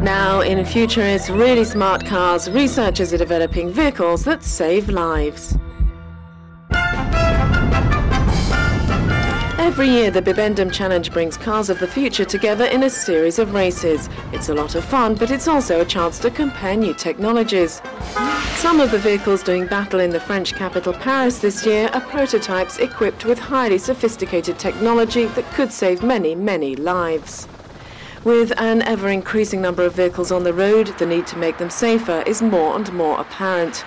Now, in futurist, really smart cars, researchers are developing vehicles that save lives. Every year, the Bibendum Challenge brings cars of the future together in a series of races. It's a lot of fun, but it's also a chance to compare new technologies. Some of the vehicles doing battle in the French capital Paris this year are prototypes equipped with highly sophisticated technology that could save many, many lives. With an ever-increasing number of vehicles on the road, the need to make them safer is more and more apparent.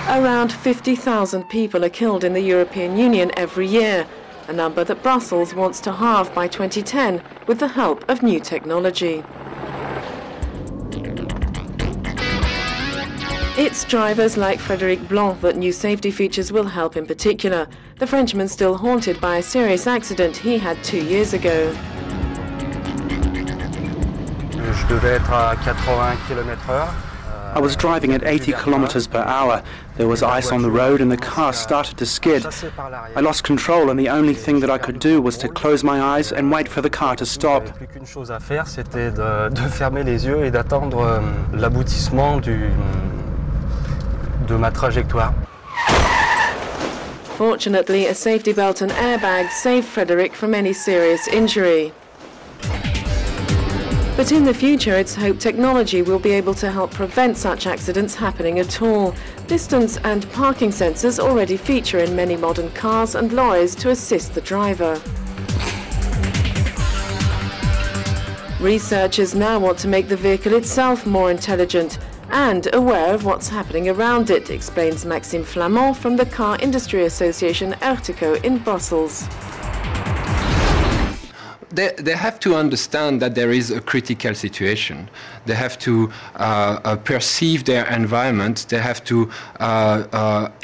Around 50,000 people are killed in the European Union every year, a number that Brussels wants to halve by 2010 with the help of new technology. It's drivers like Frédéric Blanc that new safety features will help in particular. The Frenchman's still haunted by a serious accident he had 2 years ago. Je devais être à 80 km/h. I was driving at 80 kilometers per hour. There was ice on the road and the car started to skid. I lost control and the only thing that I could do was to close my eyes and wait for the car to stop. Il n'y avait plus qu'une chose à faire, c'était de fermer les yeux et d'attendre l'aboutissement de ma trajectoire. Fortunately, a safety belt and airbag saved Frédéric from any serious injury. But in the future, it's hoped technology will be able to help prevent such accidents happening at all. Distance and parking sensors already feature in many modern cars and lorries to assist the driver. Researchers now want to make the vehicle itself more intelligent and aware of what's happening around it, explains Maxime Flamand from the Car Industry Association Ertico in Brussels. They have to understand that there is a critical situation. They have to perceive their environment. They have to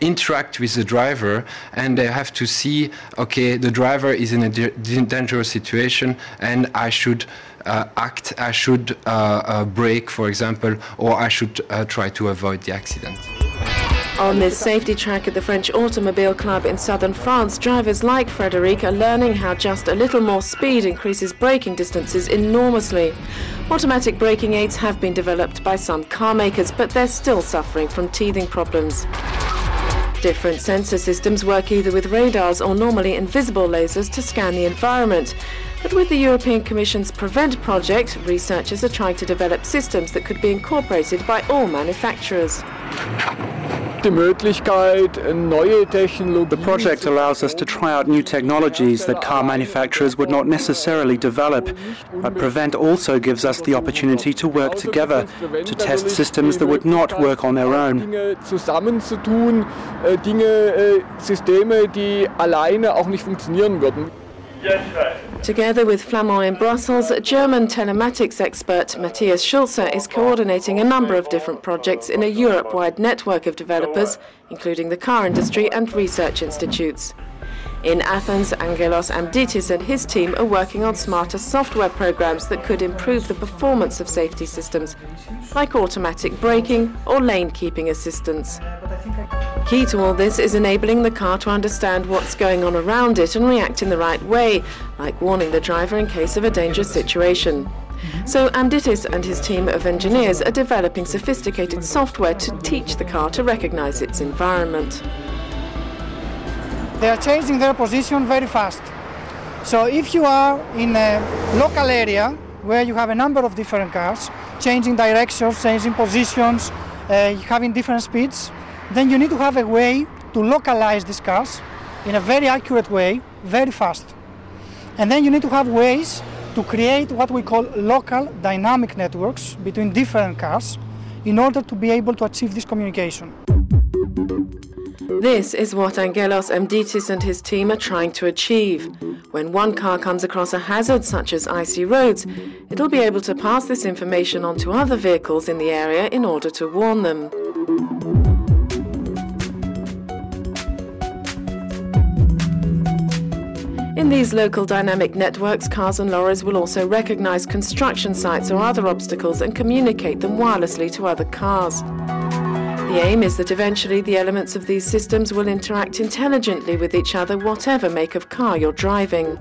interact with the driver, and they have to see, okay, the driver is in a dangerous situation, and I should act. I should brake, for example, or I should try to avoid the accident. On this safety track at the French Automobile Club in southern France, drivers like Frédéric are learning how just a little more speed increases braking distances enormously. Automatic braking aids have been developed by some car makers, but they're still suffering from teething problems. Different sensor systems work either with radars or normally invisible lasers to scan the environment. But with the European Commission's PREVENT project, researchers are trying to develop systems that could be incorporated by all manufacturers. The project allows us to try out new technologies that car manufacturers would not necessarily develop. But PREVENT also gives us the opportunity to work together, to test systems that would not work on their own. Together with Flamand in Brussels, German telematics expert Matthias Schulze is coordinating a number of different projects in a Europe-wide network of developers, including the car industry and research institutes. In Athens, Angelos Amditis and his team are working on smarter software programs that could improve the performance of safety systems, like automatic braking or lane-keeping assistance. Key to all this is enabling the car to understand what's going on around it and react in the right way, like warning the driver in case of a dangerous situation. So Amditis and his team of engineers are developing sophisticated software to teach the car to recognize its environment. They are changing their position very fast. So if you are in a local area where you have a number of different cars, changing directions, changing positions, having different speeds, then you need to have a way to localize these cars in a very accurate way, very fast. And then you need to have ways to create what we call local dynamic networks between different cars in order to be able to achieve this communication. This is what Angelos Amditis and his team are trying to achieve. When one car comes across a hazard such as icy roads, it'll be able to pass this information on to other vehicles in the area in order to warn them. In these local dynamic networks, cars and lorries will also recognize construction sites or other obstacles and communicate them wirelessly to other cars. The aim is that eventually the elements of these systems will interact intelligently with each other, whatever make of car you're driving.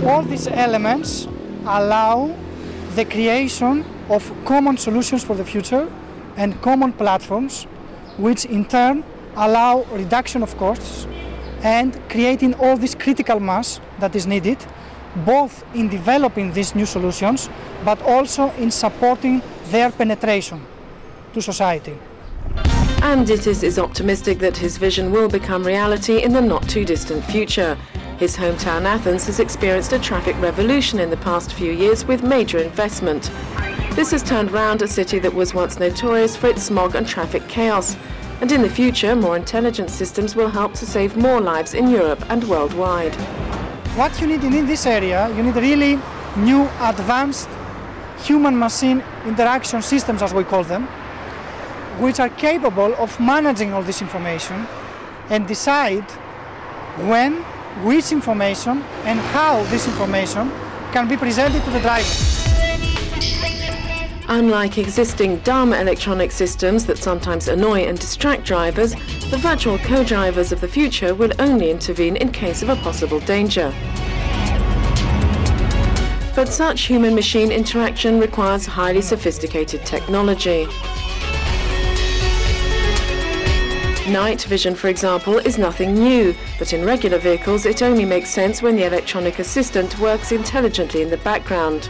all these elements allow the creation of common solutions for the future and common platforms, which in turn allow reduction of costs and creating all this critical mass that is needed, both in developing these new solutions, but also in supporting their penetration to society. And Ditis is optimistic that his vision will become reality in the not-too-distant future. His hometown Athens has experienced a traffic revolution in the past few years with major investment. This has turned round a city that was once notorious for its smog and traffic chaos. And in the future, more intelligent systems will help to save more lives in Europe and worldwide. What you need in this area, you need really new advanced human-machine interaction systems, as we call them, which are capable of managing all this information and decide when, which information and how this information can be presented to the driver. Unlike existing dumb electronic systems that sometimes annoy and distract drivers, the virtual co-drivers of the future will only intervene in case of a possible danger. But such human-machine interaction requires highly sophisticated technology. Night vision, for example, is nothing new, but in regular vehicles it only makes sense when the electronic assistant works intelligently in the background.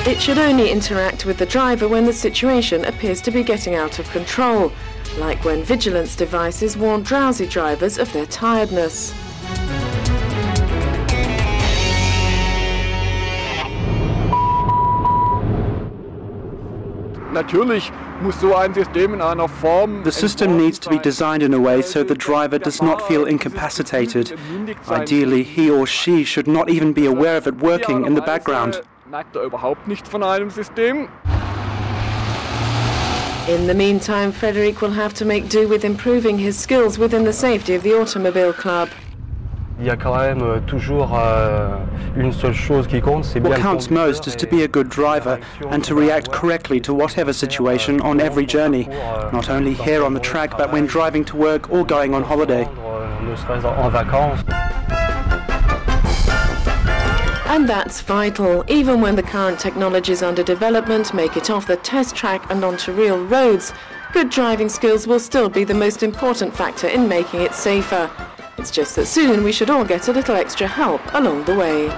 It should only interact with the driver when the situation appears to be getting out of control, like when vigilance devices warn drowsy drivers of their tiredness. The system needs to be designed in a way so the driver does not feel incapacitated. Ideally, he or she should not even be aware of it working in the background. In the meantime, Frederic will have to make do with improving his skills within the safety of the Automobile Club. What counts most is to be a good driver and to react correctly to whatever situation on every journey, not only here on the track but when driving to work or going on holiday. And that's vital. Even when the current technologies under development make it off the test track and onto real roads, good driving skills will still be the most important factor in making it safer. It's just that soon we should all get a little extra help along the way.